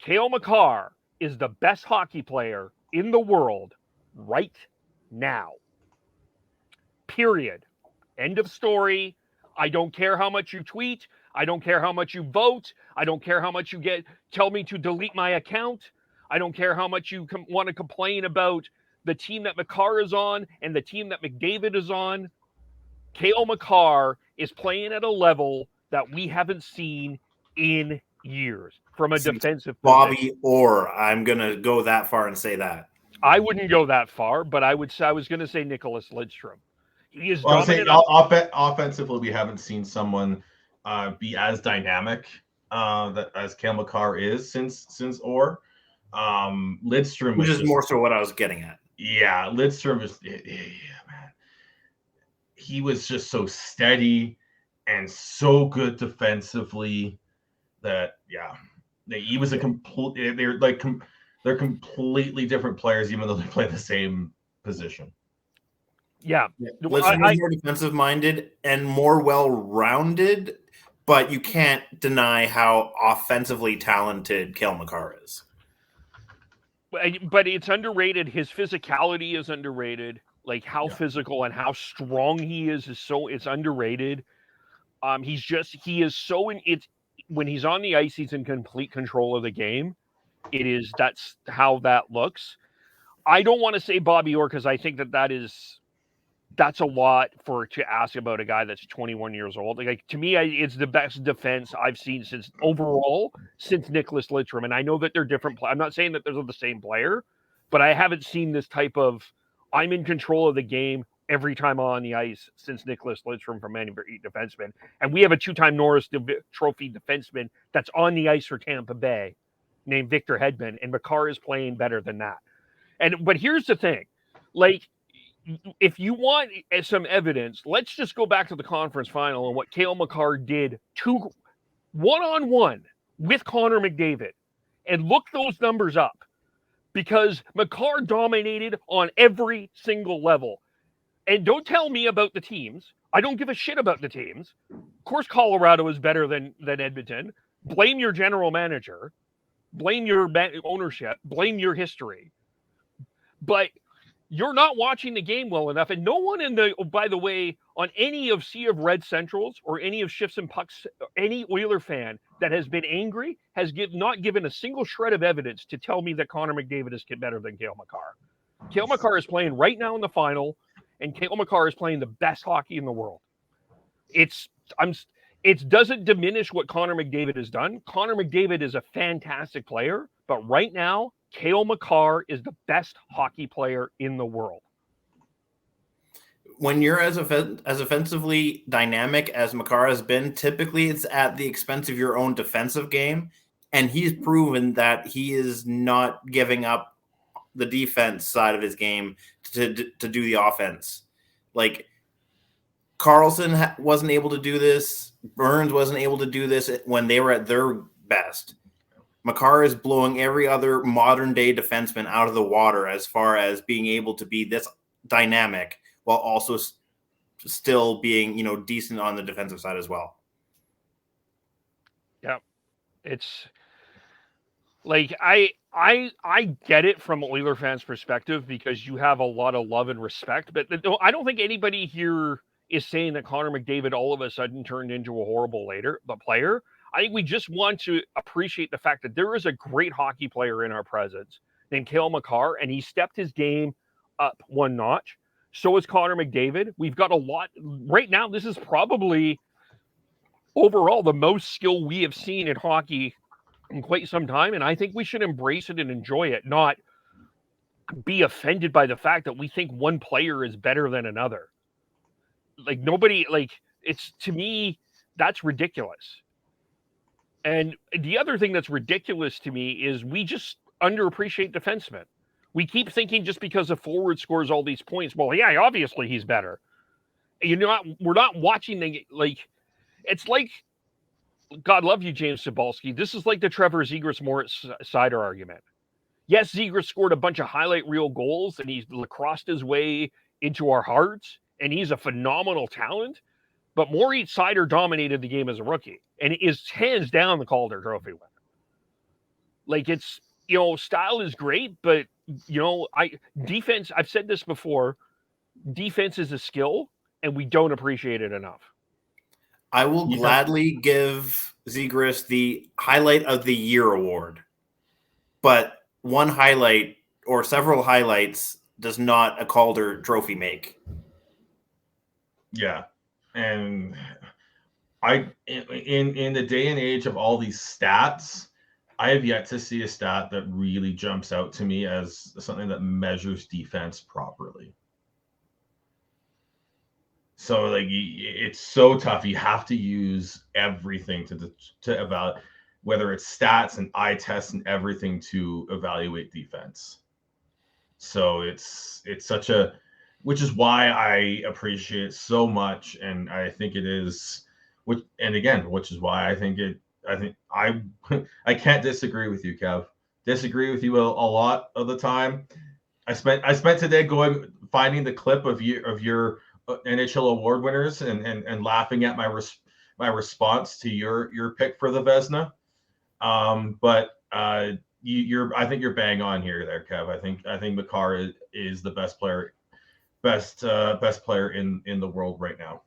Cale Makar is the best hockey player in the world right now. Period. End of story. I don't care how much you tweet. I don't care how much you vote. I don't care how much you tell me to delete my account. I don't care how much you want to complain about the team that Makar is on and the team that McDavid is on. Cale Makar is playing at a level that we haven't seen in years from a defensive Bobby position. Orr. I'm going to go that far and say that. I wouldn't go that far, but I was going to say Nicholas Lidstrom. He is dominant. Offensively, we haven't seen someone be as dynamic as Cale Makar is since Orr. Lidstrom, which is more so what I was getting at. Yeah, Lidstrom is, man. He was just so steady and so good defensively that he was a complete. They're completely different players, even though they play the same position. Yeah. Lidstrom is more defensive minded and more well rounded, but you can't deny how offensively talented Cale Makar is. But it's underrated. His physicality is underrated. Like how physical and how strong he is it's underrated. When he's on the ice, he's in complete control of the game. That's how that looks. I don't want to say Bobby Orr because I think that's a lot to ask about a guy that's 21 years old. Like to me, it's the best defense I've seen since Nicholas Lidstrom. And I know that they're different. I'm not saying that they're the same player, but I haven't seen this type of I'm in control of the game every time on the ice since Nicholas Lidstrom from Vancouver defenseman. And we have a 2-time Norris Trophy defenseman that's on the ice for Tampa Bay named Victor Hedman, and Makar is playing better than that. But here's the thing. Like, if you want some evidence, let's just go back to the conference final and what Cale Makar did one-on-one with Connor McDavid and look those numbers up. Because Makar dominated on every single level. And don't tell me about the teams. I don't give a shit about the teams. Of course, Colorado is better than Edmonton. Blame your general manager. Blame your ownership. Blame your history. But you're not watching the game well enough. And no one by the way, on any of Sea of Red Centrals or any of Shifts and Pucks, any Oiler fan that has been angry has not given a single shred of evidence to tell me that Connor McDavid is better than Cale Makar. Cale Makar is playing right now in the final, and Cale Makar is playing the best hockey in the world. It doesn't diminish what Connor McDavid has done. Connor McDavid is a fantastic player, but right now, Cale Makar is the best hockey player in the world. When you're as offensively dynamic as Makar has been, typically it's at the expense of your own defensive game, and he's proven that he is not giving up the defense side of his game to do the offense. Like Carlson wasn't able to do this. Burns wasn't able to do this when they were at their best. Makar is blowing every other modern day defenseman out of the water as far as being able to be this dynamic while also still being, decent on the defensive side as well. Yeah. It's like, I get it from Oiler fans' perspective because you have a lot of love and respect, but I don't think anybody here is saying that Connor McDavid all of a sudden turned into a horrible player. I think we just want to appreciate the fact that there is a great hockey player in our presence named Cale Makar, and he stepped his game up one notch. So is Connor McDavid. We've got a lot right now. This is probably overall the most skill we have seen in hockey in quite some time. And I think we should embrace it and enjoy it, not be offended by the fact that we think one player is better than another. Like it's, to me, that's ridiculous. And the other thing that's ridiculous to me is we just underappreciate defensemen. We keep thinking just because a forward scores all these points, well, yeah, obviously he's better. We're not watching it's like, God love you, James Cybulski. This is like the Trevor Zegras Moritz Seider argument. Yes, Zegras scored a bunch of highlight reel goals and he's lacrossed his way into our hearts and he's a phenomenal talent, but Moritz Seider dominated the game as a rookie and is hands down the Calder Trophy winner. Like it's style is great, but defense. I've said this before. Defense is a skill, and we don't appreciate it enough. I will gladly give Zegras the highlight of the year award, but one highlight or several highlights does not a Calder trophy make. Yeah, and in the day and age of all these stats, I have yet to see a stat that really jumps out to me as something that measures defense properly. So like it's so tough. You have to use everything to evaluate, whether it's stats and eye tests and everything to evaluate defense. So it's such a, which is why I appreciate it so much, and I think it is, which is why I think I can't disagree with you, Kev. Disagree with you a lot of the time. I spent today finding the clip of your NHL award winners and laughing at my response to your pick for the Vezina. But I think you're bang on here there, Kev. I think Makar is the best player in the world right now.